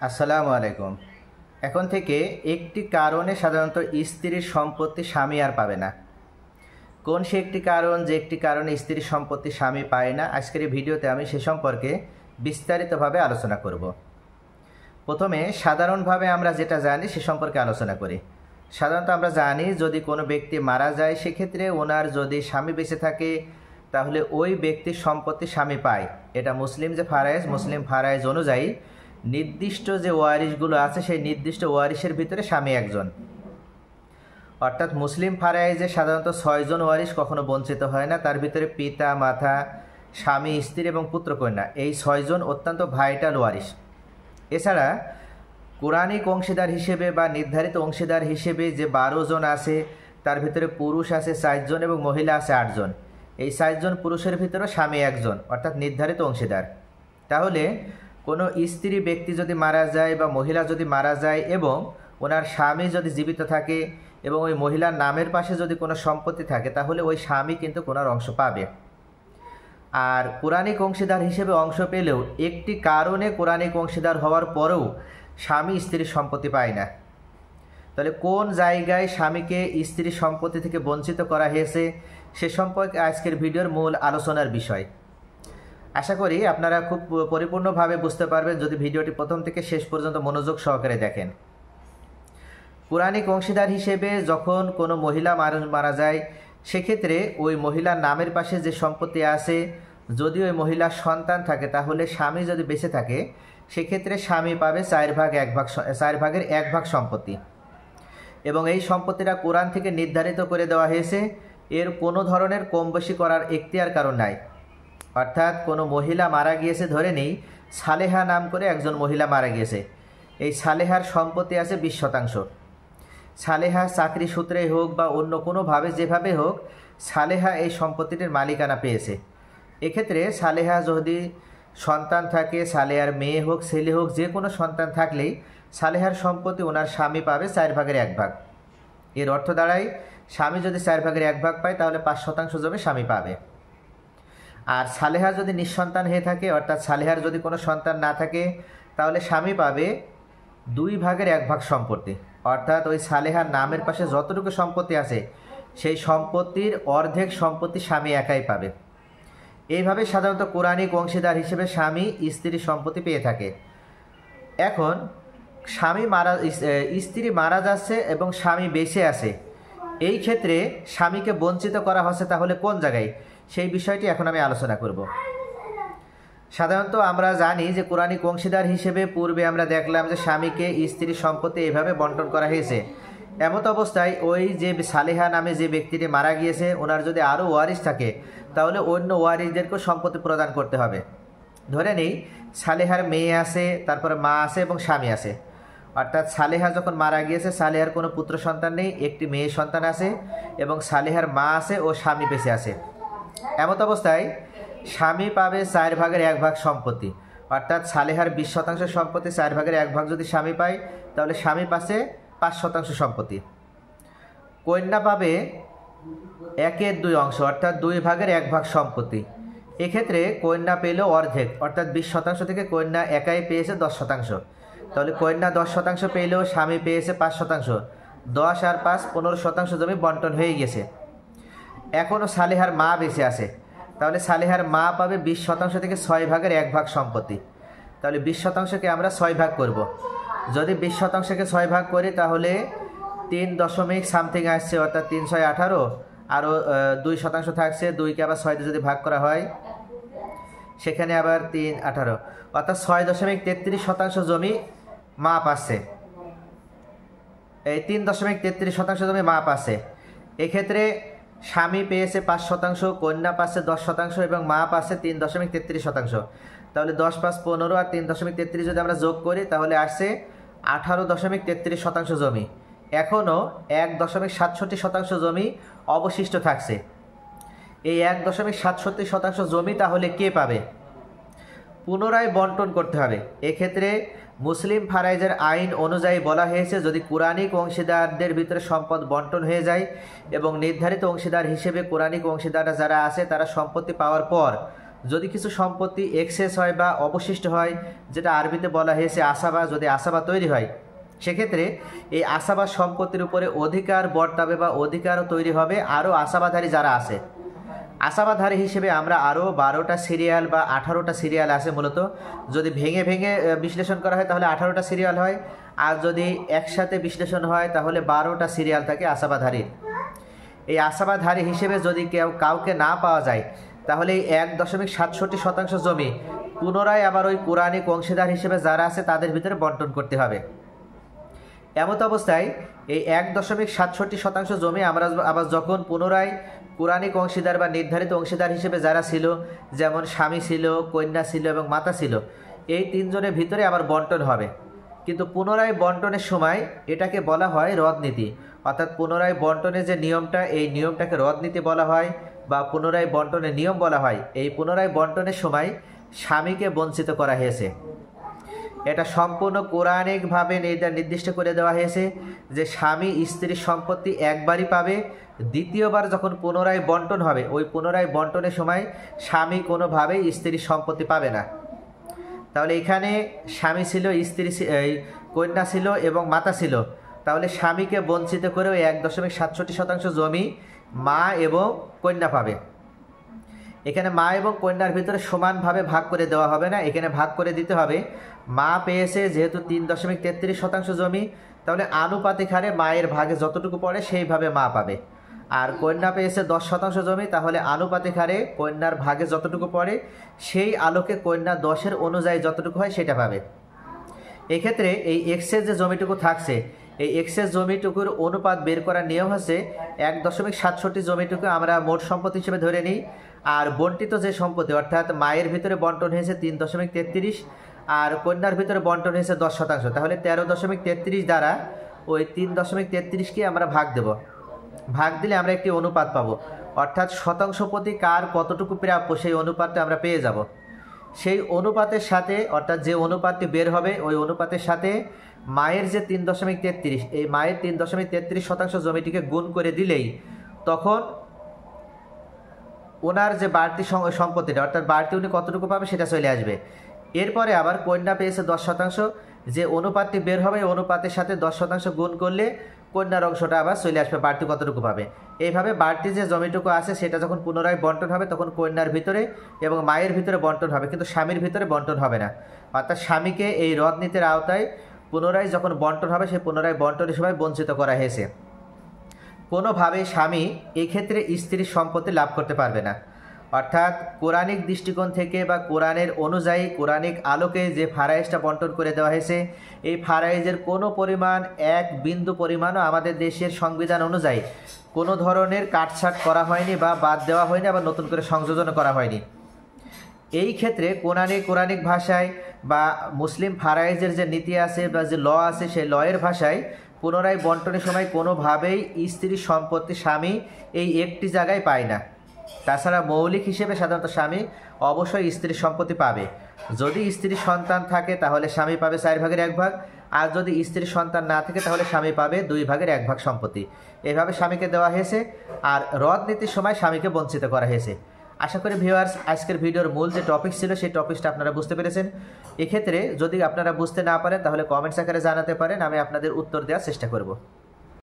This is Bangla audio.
আসসালামু আলাইকুম। এখন থেকে একটি কারণে সাধারণত স্ত্রীর সম্পত্তি স্বামী আর পাবে না। কোন সে একটি কারণ যে একটি কারণে স্ত্রীর সম্পত্তি স্বামী পায় না, আজকের এই ভিডিওতে আমি সে সম্পর্কে বিস্তারিতভাবে আলোচনা করব। প্রথমে সাধারণভাবে আমরা যেটা জানি সে সম্পর্কে আলোচনা করি। সাধারণত আমরা জানি যদি কোনো ব্যক্তি মারা যায় সেক্ষেত্রে ওনার যদি স্বামী বেঁচে থাকে তাহলে ওই ব্যক্তির সম্পত্তি স্বামী পায়। এটা মুসলিম ফারায়েজ অনুযায়ী নির্দিষ্ট যে ওয়ারিশগুলো আছে সেই নির্দিষ্ট ওয়ারিশের ভিতরে স্বামী একজন। অর্থাৎ মুসলিম ফারায়েজে সাধারণত 6 জন ওয়ারিশ কখনো বঞ্চিত হয় না। তার ভিতরে পিতা মাতা, স্বামী, স্ত্রী এবং পুত্রকন্যা, এই 6 জন অত্যন্ত ভাইটাল ওয়ারিশ। এছাড়া কোরআনিক অংশীদার হিসেবে বা নির্ধারিত অংশীদার হিসেবে যে 12 জন আছে তার ভিতরে পুরুষ আছে 4 জন এবং মহিলা আছে 8 জন। এই 4 জন পুরুষের ভিতরে স্বামী একজন, অর্থাৎ নির্ধারিত অংশীদার। তাহলে কোনো স্ত্রী ব্যক্তি যদি মারা যায় বা মহিলা যদি মারা যায় এবং ওনার স্বামী যদি জীবিত থাকে এবং ওই মহিলার নামের পাশে যদি কোনো সম্পত্তি থাকে তাহলে ওই স্বামী কিন্তু ওনার অংশ পাবে। আর কোরআনিক অংশীদার হিসেবে অংশ পেলেও একটি কারণে কোরআনিক অংশীদার হওয়ার পরেও স্বামী স্ত্রীর সম্পত্তি পায় না। তাহলে কোন জায়গায় স্বামীকে স্ত্রীর সম্পত্তি থেকে বঞ্চিত করা হয়েছে সে সম্পর্কে আজকের ভিডিওর মূল আলোচনার বিষয়। আশা করি আপনারা খুব পরিপূর্ণভাবে বুঝতে পারবেন যদি ভিডিওটি প্রথম থেকে শেষ পর্যন্ত মনোযোগ সহকারে দেখেন। কোরআনিক অংশীদার হিসেবে যখন কোনো মহিলা মারা যায় সেক্ষেত্রে ওই মহিলার নামের পাশে যে সম্পত্তি আছে, যদি ওই মহিলার সন্তান থাকে তাহলে স্বামী যদি বেঁচে থাকে সেক্ষেত্রে স্বামী পাবে 4 ভাগের 1 ভাগ সম্পত্তি। এবং এই সম্পত্তিটা কোরআন থেকে নির্ধারিত করে দেওয়া হয়েছে, এর কোনো ধরনের কম বেশি করার এখতিয়ার কারণ নাই। অর্থাৎ কোনো মহিলা মারা গিয়েছে, ধরে নেই সালেহা নাম করে একজন মহিলা মারা গিয়েছে, এই সালেহার সম্পত্তি আছে 20%। সালেহা চাকরি সূত্রেই হোক বা অন্য কোনোভাবে যেভাবে হোক সালেহা এই সম্পত্তিটির মালিকানা পেয়েছে। এক্ষেত্রে সালেহা যদি সন্তান থাকে, সালেহার মেয়ে হোক ছেলে হোক যে কোনো সন্তান থাকলেই সালেহার সম্পত্তি ওনার স্বামী পাবে 4 ভাগের 1 ভাগ। এর অর্থ দাঁড়ায় স্বামী যদি 4 ভাগের 1 ভাগ পায় তাহলে 5% জমি স্বামী পাবে। আর সালেহা যদি নিঃসন্তান হয়ে থাকে, অর্থাৎ সালেহার যদি কোনো সন্তান না থাকে তাহলে স্বামী পাবে 2 ভাগের 1 ভাগ সম্পত্তি। অর্থাৎ ওই সালেহার নামের পাশে যতটুকু সম্পত্তি আছে সেই সম্পত্তির অর্ধেক সম্পত্তি স্বামী একাই পাবে। এইভাবে সাধারণত কোরআনিক অংশীদার হিসেবে স্বামী স্ত্রীর সম্পত্তি পেয়ে থাকে। এখন স্ত্রী মারা যাচ্ছে এবং স্বামী বেঁচে আছে, এই ক্ষেত্রে স্বামীকে বঞ্চিত করা হচ্ছে তাহলে কোন জায়গায়, সেই বিষয়টি এখন আমি আলোচনা করব। সাধারণত আমরা জানি যে কোরআনিক অংশীদার হিসেবে পূর্বে আমরা দেখলাম যে স্বামীকে স্ত্রীর সম্পত্তি এভাবে বন্টন করা হয়েছে। এমত অবস্থায় ওই যে সালেহা নামে যে ব্যক্তিটি মারা গিয়েছে ওনার যদি আরও ওয়ারিশ থাকে তাহলে অন্য ওয়ারিশদেরকেও সম্পত্তি প্রদান করতে হবে। ধরে নেই সালেহার মেয়ে আছে, তারপরে মা আছে এবং স্বামী আছে। অর্থাৎ সালেহা যখন মারা গিয়েছে সালেহার কোনো পুত্র সন্তান নেই, একটি মেয়ে সন্তান আছে এবং সালেহার মা আছে ও স্বামী বেঁচে আছে। এমত অবস্থায় স্বামী পাবে 4 ভাগের 1 ভাগ সম্পত্তি। অর্থাৎ সালেহার 20% সম্পত্তি 4 ভাগের 1 ভাগ যদি স্বামী পায় তাহলে স্বামী পাচ্ছে 5% সম্পত্তি। কন্যা পাবে 1/2 অংশ, অর্থাৎ 2 ভাগের 1 ভাগ সম্পত্তি। এক্ষেত্রে কন্যা পেল অর্ধেক, অর্থাৎ 20% থেকে কন্যা একাই পেয়েছে 10%। তাহলে কন্যা 10% পেলেও স্বামী পেয়েছে 5%। 10 আর 5 15% জমি বন্টন হয়ে গেছে। এখনও সালেহার মা বেঁচে আছে, তাহলে সালেহার মা পাবে 20% থেকে 6 ভাগের 1 ভাগ সম্পত্তি। তাহলে 20%কে আমরা 6 ভাগ করব। যদি 20%কে 6 ভাগ করি তাহলে 3 আসছে, অর্থাৎ 3 6 18, আরও 2% থাকছে, 2কে আবার 6 দিয়ে যদি ভাগ করা হয় সেখানে আবার 3 18, অর্থাৎ 6.33% জমি মা পাচ্ছে। এই 3.33% জমি মা পাচ্ছে। এক্ষেত্রে স্বামী পেয়েছে 5%, কন্যা পাচ্ছে 10% এবং মা পাচ্ছে 3.33%। তাহলে 10 5 15 আর 3.33 যদি আমরা যোগ করি তাহলে আসছে 18.33% জমি। এখনও 1.67% জমি অবশিষ্ট থাকছে। এই 1.67% জমি তাহলে কে পাবে? পুনরায় বন্টন করতে হবে। এক্ষেত্রে মুসলিম ফারাইজের আইন অনুযায়ী বলা হয়েছে যদি কোরআনিক অংশীদারদের ভিতরে সম্পদ বন্টন হয়ে যায় এবং নির্ধারিত অংশীদার হিসেবে কোরআনিক অংশীদাররা যারা আছে তারা সম্পত্তি পাওয়ার পর যদি কিছু সম্পত্তি এক্সেস হয় বা অবশিষ্ট হয়, যেটা আরবিতে বলা হয়েছে আসাবা, যদি আসাবা তৈরি হয়, সেক্ষেত্রে এই আসাবা সম্পত্তির উপরে অধিকার বর্তাবে বা অধিকার তৈরি হবে আরও আসাবাধারী যারা আছে। আসাবাধারী হিসেবে আমরা আরও 12টা সিরিয়াল বা 18টা সিরিয়াল আছে মূলত। যদি ভেঙে ভেঙে বিশ্লেষণ করা হয় তাহলে 18টা সিরিয়াল হয়, আর যদি একসাথে বিশ্লেষণ হয় তাহলে 12টা সিরিয়াল থাকে আসাবাধারীর। এই আসাবাধারী হিসেবে যদি কাউকে না পাওয়া যায় তাহলে এই 1.67% জমি পুনরায় আবার ওই কোরআনিক অংশীদার হিসেবে যারা আছে তাদের ভিতরে বন্টন করতে হবে। এমত অবস্থায় এই 1.67% জমি আমরা আবার যখন পুনরায় কোরআনিক অংশীদার বা নির্ধারিত অংশীদার হিসেবে যারা ছিল, যেমন স্বামী ছিল, কন্যা ছিল এবং মাতা ছিল, এই তিনজনের ভিতরে আবার বন্টন হবে। কিন্তু পুনরায় বন্টনের সময় এটাকে বলা হয় রদনীতি, অর্থাৎ পুনরায় বন্টনের যে নিয়মটা, এই নিয়মটাকে রদনীতি বলা হয় বা পুনরায় বন্টনের নিয়ম বলা হয়। এই পুনরায় বন্টনের সময় স্বামীকে বঞ্চিত করা হয়েছে। এটা সম্পূর্ণ কোরআনিকভাবে নির্দিষ্ট করে দেওয়া হয়েছে যে স্বামী স্ত্রীর সম্পত্তি একবারই পাবে, দ্বিতীয়বার যখন পুনরায় বন্টন হবে ওই পুনরায় বন্টনের সময় স্বামী কোনোভাবেই স্ত্রীর সম্পত্তি পাবে না। তাহলে এখানে স্বামী ছিল, স্ত্রী কন্যা ছিল এবং মাতা ছিল, তাহলে স্বামীকে বঞ্চিত করে ওই 1.67% জমি মা এবং কন্যা পাবে। এখানে মা এবং কন্যার ভিতরে সমানভাবে ভাগ করে দেওয়া হবে না, এখানে ভাগ করে দিতে হবে। মা পেয়েছে যেহেতু 3.33% জমি, তাহলে আনুপাতিক হারে মায়ের ভাগে যতটুকু পড়ে সেইভাবে মা পাবে। আর কন্যা পেয়েছে 10% জমি, তাহলে আনুপাতিক হারে কন্যার ভাগে যতটুকু পড়ে সেই আলোকে কন্যা 10-এর অনুযায়ী যতটুকু হয় সেটা পাবে। এক্ষেত্রে এই এক্সেস যে জমিটুকু থাকছে, এই এক্সেস জমিটুকুর অনুপাত বের করার নিয়ম হচ্ছে 1.67 জমিটুকু আমরা মোট সম্পত্তি হিসেবে ধরে নিই, আর বন্টিত যে সম্পত্তি অর্থাৎ মায়ের ভিতরে বন্টন হয়েছে 3.33 আর কন্যার ভিতরে বন্টন হয়েছে 10%, তাহলে 13.33 দ্বারা ওই 3.33কে আমরা ভাগ দেব। ভাগ দিলে আমরা একটি অনুপাত পাবো, অর্থাৎ শতাংশ প্রতি কার কতটুকু প্রাপ্য সেই অনুপাতটা আমরা পেয়ে যাব। সেই অনুপাতের সাথে অর্থাৎ যে অনুপাতটি বের হবে ওই অনুপাতের সাথে মায়ের যে 3.33, এই মায়ের 3.33% জমিটিকে গুণ করে দিলেই তখন ওনার যে বাড়তি সম্পত্তিটা অর্থাৎ বাড়তি উনি কতটুকু পাবে সেটা চলে আসবে। এরপরে আবার কন্যা পেয়েছে 10%, যে অনুপাতটি বের হবে এই অনুপাতের সাথে 10% গুণ করলে কন্যার অংশটা আবার চলে আসবে, বাড়তি কতটুকু পাবে। এইভাবে বাড়তি যে জমিটুকু আছে সেটা যখন পুনরায় বন্টন হবে তখন কন্যার ভিতরে এবং মায়ের ভিতরে বন্টন হবে, কিন্তু স্বামীর ভিতরে বন্টন হবে না। অর্থাৎ স্বামীকে এই রদনীতির আওতায় পুনরায় যখন বন্টন হবে সেই পুনরায় বন্টনের সময় বঞ্চিত করা হয়েছে। কোনোভাবে স্বামী এক্ষেত্রে স্ত্রীর সম্পত্তি লাভ করতে পারবে না। অর্থাৎ কোরআনিক দৃষ্টিকোণ থেকে বা কোরআনের অনুযায়ী কোরআনিক আলোকে যে ফারাইজটা বন্টন করে দেওয়া হয়েছে, এই ফারাইজের কোনো পরিমাণ এক বিন্দু পরিমাণও আমাদের দেশের সংবিধান অনুযায়ী কোনো ধরনের কাটছাট করা হয়নি বা বাদ দেওয়া হয়নি, আবার নতুন করে সংযোজন করা হয়নি। এই ক্ষেত্রে কোরআনিক ভাষায় বা মুসলিম ফারাইজের যে নীতি আছে বা যে ল আছে সেই লয়ের ভাষায় পুনরায় বন্টনের সময় কোনোভাবেই স্ত্রীর সম্পত্তি স্বামী এই একটি জায়গায় পায় না। তাছাড়া মৌলিক হিসেবে সাধারণত স্বামী অবশ্যই স্ত্রীর সম্পত্তি পাবে। যদি স্ত্রীর সন্তান থাকে তাহলে স্বামী পাবে 4/1 আর যদি স্ত্রীর সন্তান না থাকে তাহলে স্বামী পাবে 2/1 সম্পত্তি। এভাবে স্বামীকে দেওয়া হয়েছে, আর রদ নীতির সময় স্বামীকে বঞ্চিত করা হয়েছে। আশা করি ভিউয়ার্স আজকের ভিডিওর মূল যে টপিক ছিল সেই টপিকটা আপনারা বুঝতে পেরেছেন। এক্ষেত্রে যদি আপনারা বুঝতে না পারেন তাহলে কমেন্টস আকারে জানাতে পারেন, আমি আপনাদের উত্তর দেওয়ার চেষ্টা করব।